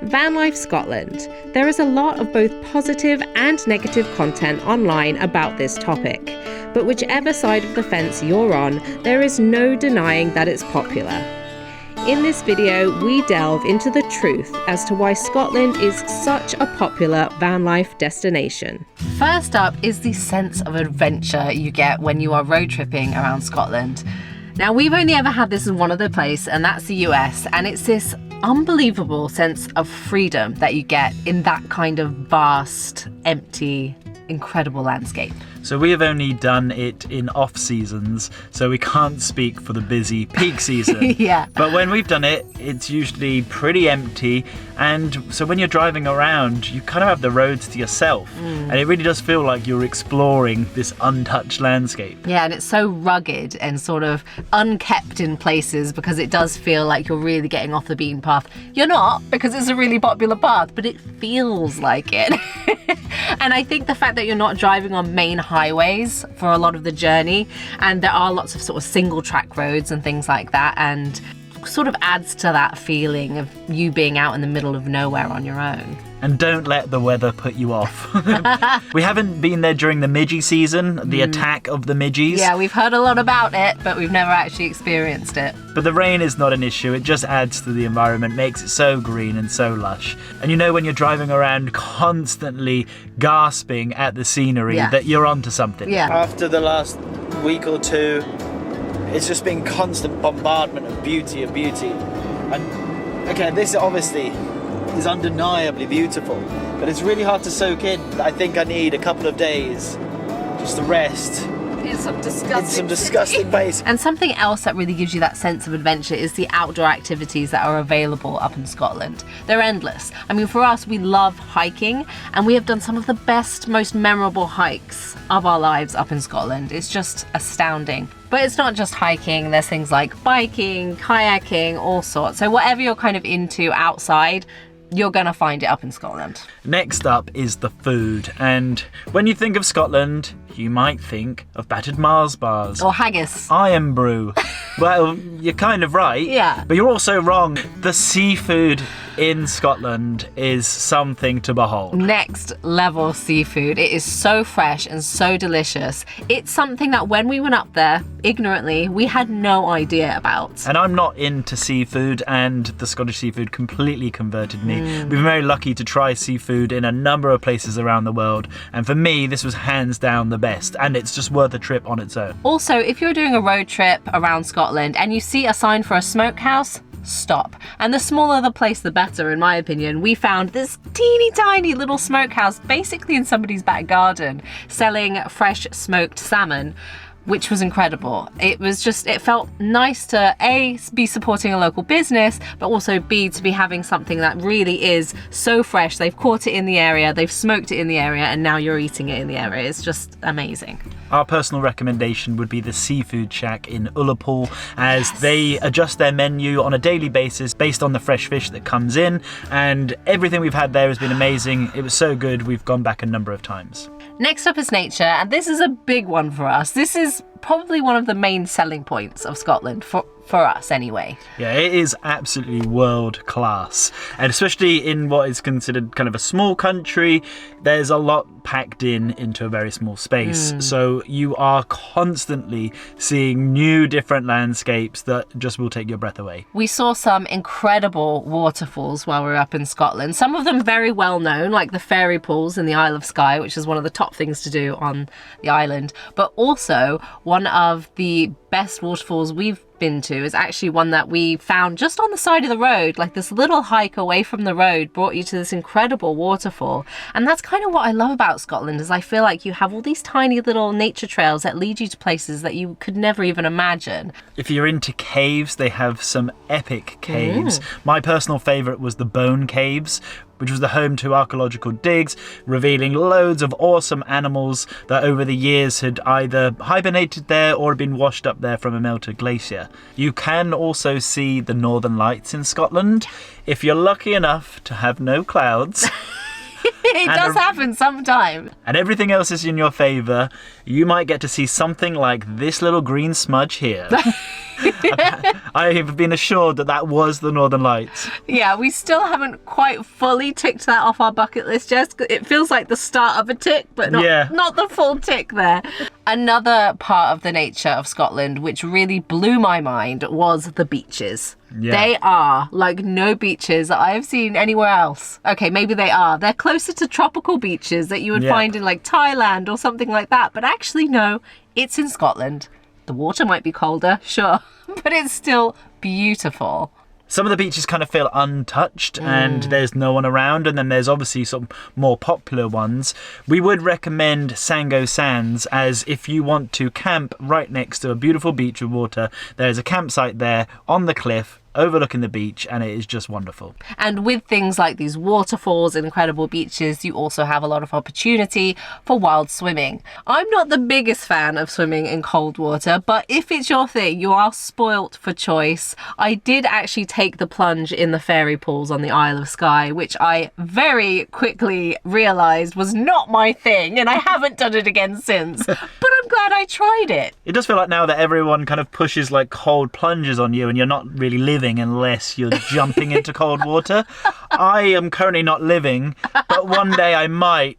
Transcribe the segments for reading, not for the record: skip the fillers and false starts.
Vanlife Scotland. There is a lot of both positive and negative content online about this topic, but whichever side of the fence you're on, there is no denying that it's popular. In this video, we delve into the truth as to why Scotland is such a popular van life destination. First up is the sense of adventure you get when you are road tripping around Scotland. Now, we've only ever had this in one other place, and that's the US, and it's this unbelievable sense of freedom that you get in that kind of vast, empty, incredible landscape. So we have only done it in off seasons, so we can't speak for the busy peak season. Yeah. But when we've done it, it's usually pretty empty, and so when you're driving around, you kind of have the roads to yourself, and it really does feel like you're exploring this untouched landscape. Yeah, and it's so rugged and sort of unkept in places because it does feel like you're really getting off the beaten path. You're not, because it's a really popular path, but it feels like it. And I think the fact that you're not driving on main highways for a lot of the journey, and there are lots of sort of single track roads and things like that, and sort of adds to that feeling of you being out in the middle of nowhere on your own. And don't let the weather put you off. We haven't been there during the midgie season, the attack of the midgies. Yeah, we've heard a lot about it, but we've never actually experienced it. But the rain is not an issue. It just adds to the environment, makes it so green and so lush. And you know when you're driving around constantly gasping at the scenery that you're onto something. Yeah. After the last week or two, it's just been constant bombardment of beauty. And okay, this obviously is undeniably beautiful, but it's really hard to soak in. I think I need a couple of days just to rest In some disgusting place. And something else that really gives you that sense of adventure is the outdoor activities that are available up in Scotland. They're endless. I mean, for us, we love hiking, and we have done some of the best, most memorable hikes of our lives up in Scotland. It's just astounding. But it's not just hiking, there's things like biking, kayaking, all sorts. So whatever you're kind of into outside, you're gonna find it up in Scotland. Next up is the food, and when you think of Scotland, you might think of battered Mars bars. Or haggis. Iron brew. Well, you're kind of right. Yeah. But you're also wrong. The seafood in Scotland is something to behold. Next level seafood. It is so fresh and so delicious. It's something that when we went up there, ignorantly, we had no idea about. And I'm not into seafood, and the Scottish seafood completely converted me. We've been very lucky to try seafood in a number of places around the world, and for me, this was hands down the best, and it's just worth a trip on its own. Also, if you're doing a road trip around Scotland and you see a sign for a smokehouse, stop. And the smaller the place, the better, in my opinion. We found this teeny tiny little smokehouse basically in somebody's back garden selling fresh smoked salmon, which was incredible. It felt nice to A, be supporting a local business, but also B, to be having something that really is so fresh. They've caught it in the area, they've smoked it in the area, and now you're eating it in the area. It's just amazing. Our personal recommendation would be the Seafood Shack in Ullapool, as they adjust their menu on a daily basis based on the fresh fish that comes in, and everything we've had there has been amazing. It was so good, we've gone back a number of times. Next up is nature, and this is a big one for us. This is probably one of the main selling points of Scotland, for us anyway. Yeah, it is absolutely world class, and especially in what is considered kind of a small country, there's a lot packed into a very small space. So you are constantly seeing new different landscapes that just will take your breath away. We saw some incredible waterfalls while we were up in Scotland. Some of them very well known, like the fairy pools in the Isle of Skye, which is one of the top things to do on the island. But also one of the best waterfalls we've been to is actually one that we found just on the side of the road. Like, this little hike away from the road brought you to this incredible waterfall. And that's kind of what I love about Scotland, is I feel like you have all these tiny little nature trails that lead you to places that you could never even imagine. If you're into caves, they have some epic caves. My personal favourite was the Bone Caves, which was the home to archaeological digs, revealing loads of awesome animals that over the years had either hibernated there or had been washed up there from a melted glacier. You can also see the Northern Lights in Scotland if you're lucky enough to have no clouds. It does happen sometime. And everything else is in your favour, you might get to see something like this little green smudge here. I have been assured that was the Northern Lights. Yeah, we still haven't quite fully ticked that off our bucket list, Jess. It feels like the start of a tick, but not the full tick there. Another part of the nature of Scotland which really blew my mind was the beaches. Yeah. They are like no beaches that I have seen anywhere else. Okay, maybe they are. They're closer to tropical beaches that you would find in like Thailand or something like that. But actually, no, it's in Scotland. The water might be colder, sure, but it's still beautiful. Some of the beaches kind of feel untouched and there's no one around, and then there's obviously some more popular ones. We would recommend Sango Sands, as if you want to camp right next to a beautiful beach with water, there's a campsite there on the cliff overlooking the beach, and it is just wonderful. And with things like these waterfalls and incredible beaches, you also have a lot of opportunity for wild swimming. I'm not the biggest fan of swimming in cold water, but if it's your thing, you are spoilt for choice. I did actually take the plunge in the fairy pools on the Isle of Skye, which I very quickly realised was not my thing, and I haven't done it again since. But I'm glad I tried it. It does feel like now that everyone kind of pushes like cold plunges on you and you're not really living unless you're jumping into cold water. I am currently not living, but one day I might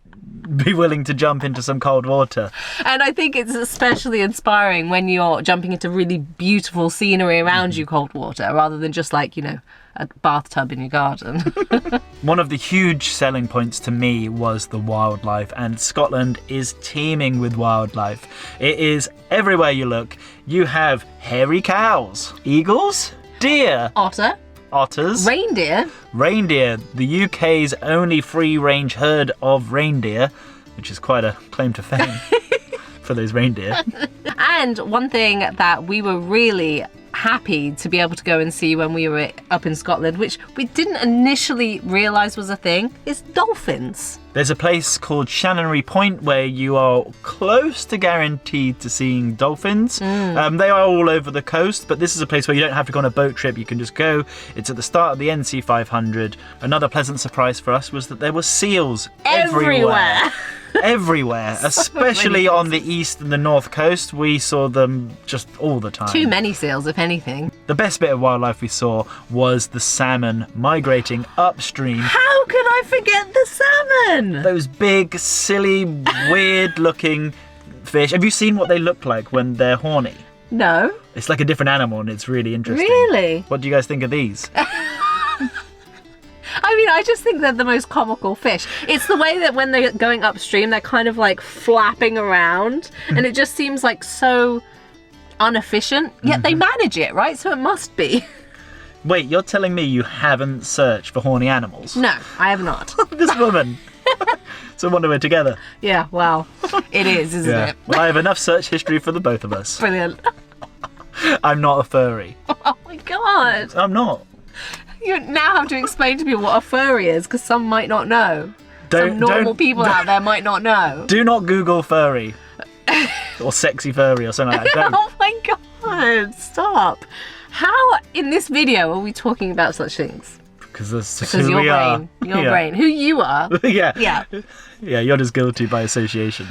be willing to jump into some cold water. And I think it's especially inspiring when you're jumping into really beautiful scenery around you, cold water, rather than just like, you know, a bathtub in your garden. One of the huge selling points to me was the wildlife, and Scotland is teeming with wildlife. It is everywhere you look. You have hairy cows, eagles, deer, otters, reindeer, the UK's only free-range herd of reindeer, which is quite a claim to fame for those reindeer. And one thing that we were really happy to be able to go and see when we were up in Scotland, which we didn't initially realise was a thing, is dolphins. There's a place called Shannon Point where you are close to guaranteed to seeing dolphins. They are all over the coast, but this is a place where you don't have to go on a boat trip. You can just go. It's at the start of the NC 500. Another pleasant surprise for us was that there were seals everywhere. Everywhere, especially on the east and the north coast. We saw them just all the time. Too many seals, if anything. The best bit of wildlife we saw was the salmon migrating upstream. How could I forget the salmon? Those big, silly, weird-looking fish. Have you seen what they look like when they're horny? No. It's like a different animal, and it's really interesting. Really? What do you guys think of these? I mean, I just think they're the most comical fish. It's the way that when they're going upstream, they're kind of like flapping around, and it just seems like so inefficient, yet they manage it, right? So it must be. Wait, you're telling me you haven't searched for horny animals? No, I have not. This woman. So no wonder we're together. Yeah, well, it is, isn't it? Well, I have enough search history for the both of us. Brilliant. I'm not a furry. Oh my god. I'm not. You now have to explain to me what a furry is, because some might not know. Some normal people out there might not know. Do not Google furry. Or sexy furry or something like that. Don't. Oh my god, stop. How in this video are we talking about such things? Because your brain. Your brain. Who you are. Yeah. Yeah. Yeah, you're just guilty by association.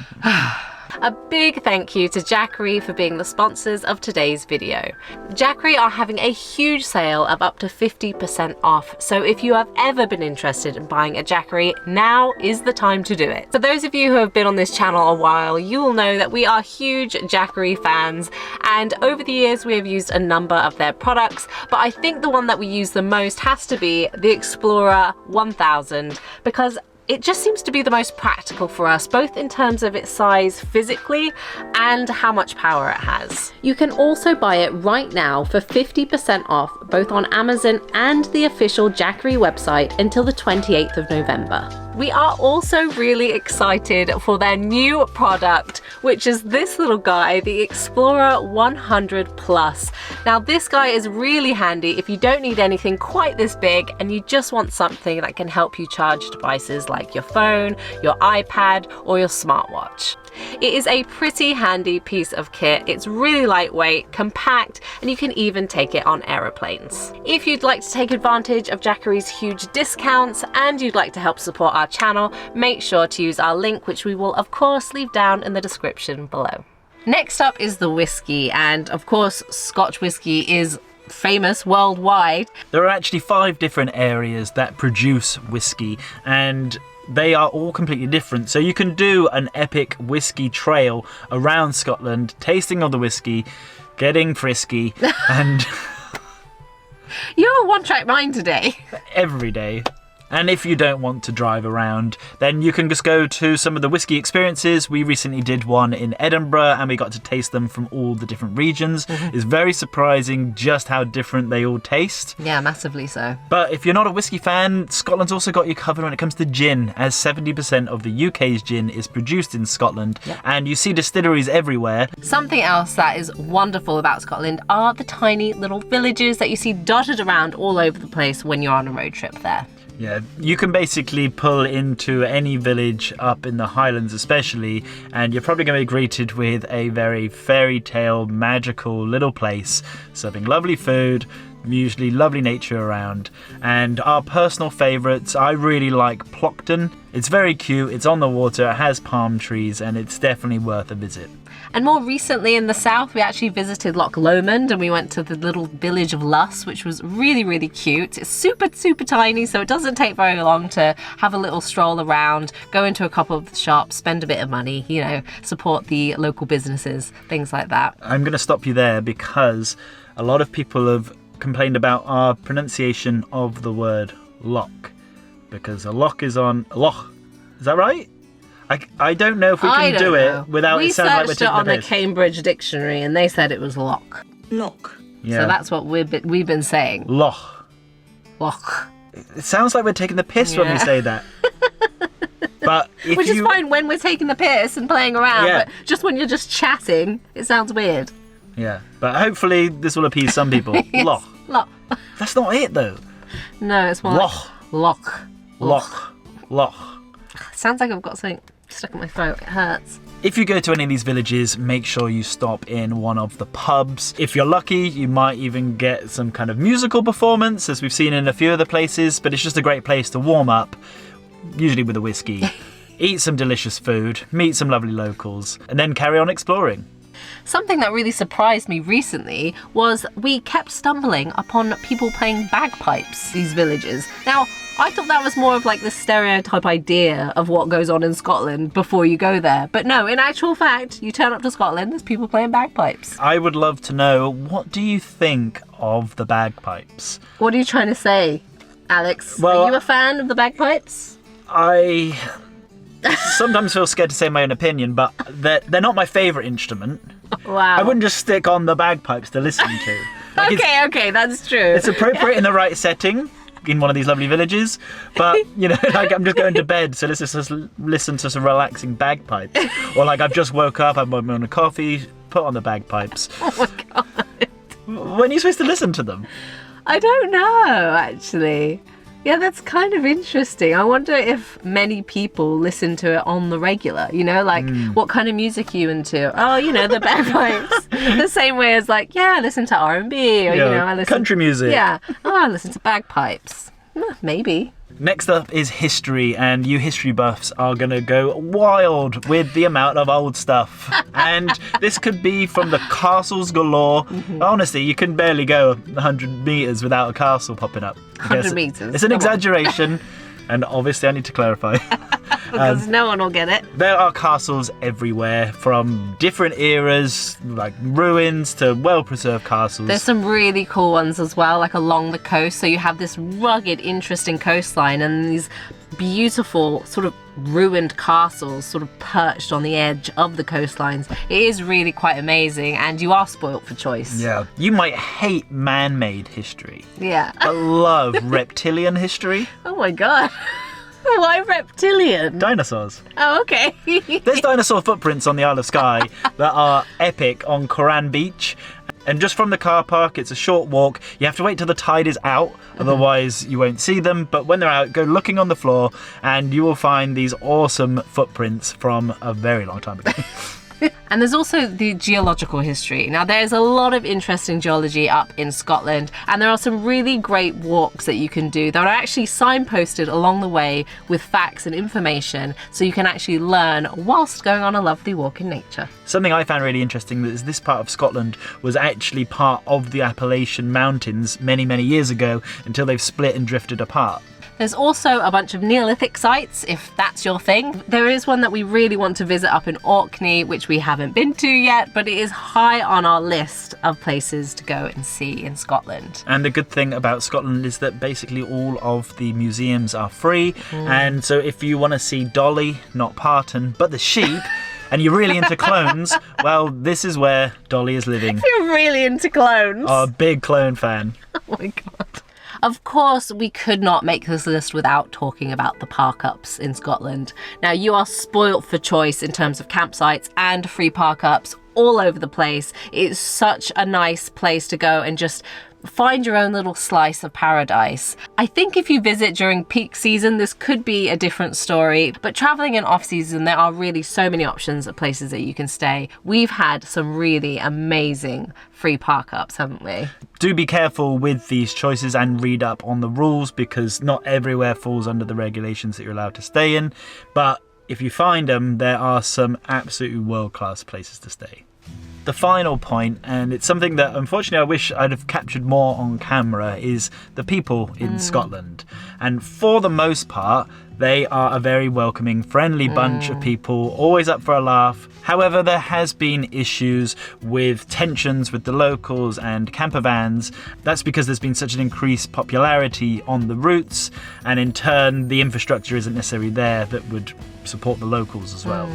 A big thank you to Jackery for being the sponsors of today's video. Jackery are having a huge sale of up to 50% off, so if you have ever been interested in buying a Jackery, now is the time to do it. For those of you who have been on this channel a while, you will know that we are huge Jackery fans, and over the years we have used a number of their products, but I think the one that we use the most has to be the Explorer 1000, because it just seems to be the most practical for us, both in terms of its size physically and how much power it has. You can also buy it right now for 50% off, both on Amazon and the official Jackery website until the 28th of November. We are also really excited for their new product, which is this little guy, the Explorer 100 Plus. Now this guy is really handy if you don't need anything quite this big and you just want something that can help you charge devices like your phone, your iPad, or your smartwatch. It is a pretty handy piece of kit. It's really lightweight, compact, and you can even take it on aeroplanes. If you'd like to take advantage of Jackery's huge discounts and you'd like to help support our channel, make sure to use our link, which we will of course leave down in the description below. Next up is the whiskey, and of course Scotch whiskey is famous worldwide. There are actually 5 different areas that produce whiskey, and they are all completely different. So you can do an epic whiskey trail around Scotland, tasting all the whiskey, getting frisky, and You're a one-track mind today. every day. And if you don't want to drive around, then you can just go to some of the whiskey experiences. We recently did one in Edinburgh and we got to taste them from all the different regions. It's very surprising just how different they all taste. Yeah, massively so. But if you're not a whiskey fan, Scotland's also got you covered when it comes to gin, as 70% of the UK's gin is produced in Scotland. And you see distilleries everywhere. Something else that is wonderful about Scotland are the tiny little villages that you see dotted around all over the place when you're on a road trip there. Yeah, you can basically pull into any village up in the Highlands especially, and you're probably going to be greeted with a very fairy tale, magical little place, serving lovely food, usually lovely nature around. And our personal favourites, I really like Plockton. It's very cute, it's on the water, it has palm trees, and it's definitely worth a visit. And more recently in the south, we actually visited Loch Lomond and we went to the little village of Luss, which was really, really cute. It's super, super tiny, so it doesn't take very long to have a little stroll around, go into a couple of the shops, spend a bit of money, you know, support the local businesses, things like that. I'm going to stop you there because a lot of people have complained about our pronunciation of the word loch, because a loch is on a loch. Is that right? I don't know if we can do it without it sounding like we're We searched it taking on the the piss. Cambridge dictionary and they said it was loch. Lock. Yeah. So that's what we've been saying. Loch. Loch. It sounds like we're taking the piss when we Yeah. say that. But if Which is you... fine when we're taking the piss and playing around, Yeah. but just when you're just chatting, it sounds weird. Yeah, but hopefully this will appease some people. Yes. Loch. Loch. That's not it though. No, it's more Loch. like loch. Loch. Loch. Sounds like I've got something stuck in my throat. It hurts. If you go to any of these villages, make sure you stop in one of the pubs. If you're lucky, you might even get some kind of musical performance, as we've seen in a few other places, but it's just a great place to warm up, usually with a whiskey, eat some delicious food, meet some lovely locals, and then carry on exploring. Something that really surprised me recently was we kept stumbling upon people playing bagpipes, these villages. Now, I thought that was more of like the stereotype idea of what goes on in Scotland before you go there. But no, in actual fact, you turn up to Scotland, there's people playing bagpipes. I would love to know, what do you think of the bagpipes? What are you trying to say, Alex? Well, are you a fan of the bagpipes? I sometimes feel scared to say my own opinion, but they're not my favourite instrument. Wow. I wouldn't just stick on the bagpipes to listen to. Like, Okay, that's true. It's appropriate in the right setting in one of these lovely villages, but you know, like I'm just going to bed, so let's just listen to some relaxing bagpipes. Or like I've just woke up, I'm on a coffee, put on the bagpipes. Oh my god. When are you supposed to listen to them? I don't know, actually. Yeah, that's kind of interesting. I wonder if many people listen to it on the regular, you know, like what kind of music are you into? Oh, you know, the bagpipes. The same way as like, yeah, I listen to R&B or, you know, I listen country music. Yeah. Oh, I listen to bagpipes. Maybe. Next up is history, and you history buffs are going to go wild with the amount of old stuff. And this could be from the castles galore. Honestly, you can barely go 100 metres without a castle popping up. 100 metres. It's an Come on. exaggeration, and obviously I need to clarify. Because no one will get it. There are castles everywhere, from different eras, like ruins, to well-preserved castles. There's some really cool ones as well, like along the coast. So you have this rugged, interesting coastline and these beautiful sort of ruined castles sort of perched on the edge of the coastlines. It is really quite amazing, and you are spoilt for choice. Yeah. You might hate man-made history, Yeah. but love reptilian history. Oh my god. Why reptilian? Dinosaurs. Oh, okay. There's dinosaur footprints on the Isle of Skye that are epic on Coran Beach. And just from the car park, it's a short walk. You have to wait till the tide is out, otherwise you won't see them. But when they're out, go looking on the floor and you will find these awesome footprints from a very long time ago. And there's also the geological history. Now, there's a lot of interesting geology up in Scotland, and there are some really great walks that you can do that are actually signposted along the way with facts and information, so you can actually learn whilst going on a lovely walk in nature. Something I found really interesting is this part of Scotland was actually part of the Appalachian Mountains many, many years ago until they've split and drifted apart. There's also a bunch of Neolithic sites, if that's your thing. There is one that we really want to visit up in Orkney, which we haven't been to yet, but it is high on our list of places to go and see in Scotland. And the good thing about Scotland is that basically all of the museums are free. And so if you want to see Dolly, not Parton, but the sheep, and you're really into clones, well, this is where Dolly is living. You're really into clones. Oh, a big clone fan. Oh my God. Of course, we could not make this list without talking about the park-ups in Scotland. Now, you are spoilt for choice in terms of campsites and free park-ups all over the place. It's such a nice place to go and just find your own little slice of paradise. I think if you visit during peak season, this could be a different story, but traveling in off season, there are really so many options of places that you can stay. We've had some really amazing free park-ups, haven't we? Do be careful with these choices and read up on the rules, because not everywhere falls under the regulations that you're allowed to stay in, but if you find them, there are some absolutely world-class places to stay. The final point, and it's something that unfortunately I wish I'd have captured more on camera, is the people in Scotland. And for the most part, they are a very welcoming, friendly bunch of people, always up for a laugh. However, there has been issues with tensions with the locals and camper vans. That's because there's been such an increased popularity on the routes, and in turn, the infrastructure isn't necessarily there that would support the locals as well.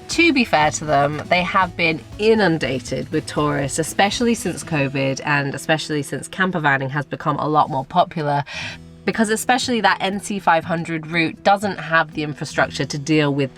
To be fair to them, they have been inundated with tourists, especially since COVID and especially since camper vanning has become a lot more popular, because especially that NC 500 route doesn't have the infrastructure to deal with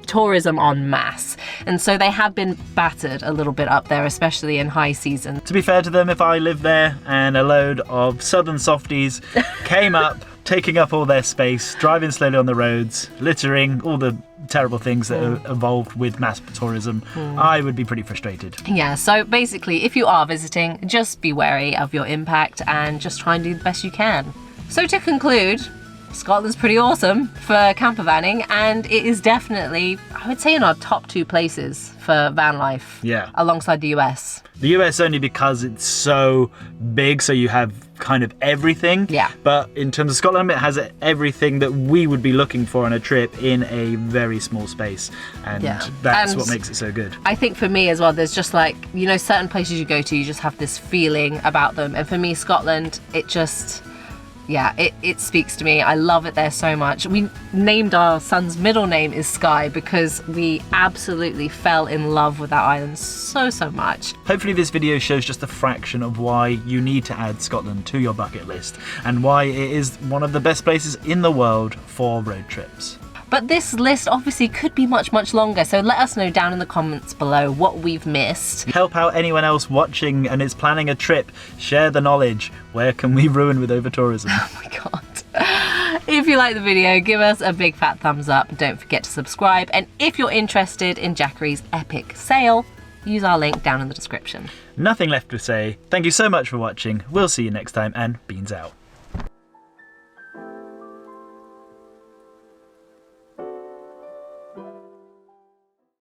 tourism en masse. And so they have been battered a little bit up there, especially in high season. To be fair to them, if I lived there and a load of southern softies came up, taking up all their space, driving slowly on the roads, littering, all the terrible things that are involved with mass tourism, I would be pretty frustrated. Yeah, so basically, if you are visiting, just be wary of your impact and just try and do the best you can. So to conclude, Scotland's pretty awesome for camper vanning, and it is definitely, I would say, in our top 2 places for van life. Yeah. Alongside the US. The US only because it's so big, so you have kind of everything. Yeah. But in terms of Scotland, it has everything that we would be looking for on a trip in a very small space. And that's what makes it so good. I think for me as well, there's just like, you know, certain places you go to, you just have this feeling about them. And for me, Scotland, it just... yeah, it speaks to me. I love it there so much. We named our son's middle name is Sky because we absolutely fell in love with that island so much. Hopefully this video shows just a fraction of why you need to add Scotland to your bucket list and why it is one of the best places in the world for road trips. But this list obviously could be much longer, so let us know down in the comments below what we've missed. Help out anyone else watching and is planning a trip. Share the knowledge. Where can we ruin with over-tourism? Oh my God. If you like the video, give us a big fat thumbs up. Don't forget to subscribe. And if you're interested in Jackery's epic sale, use our link down in the description. Nothing left to say. Thank you so much for watching. We'll see you next time, and beans out.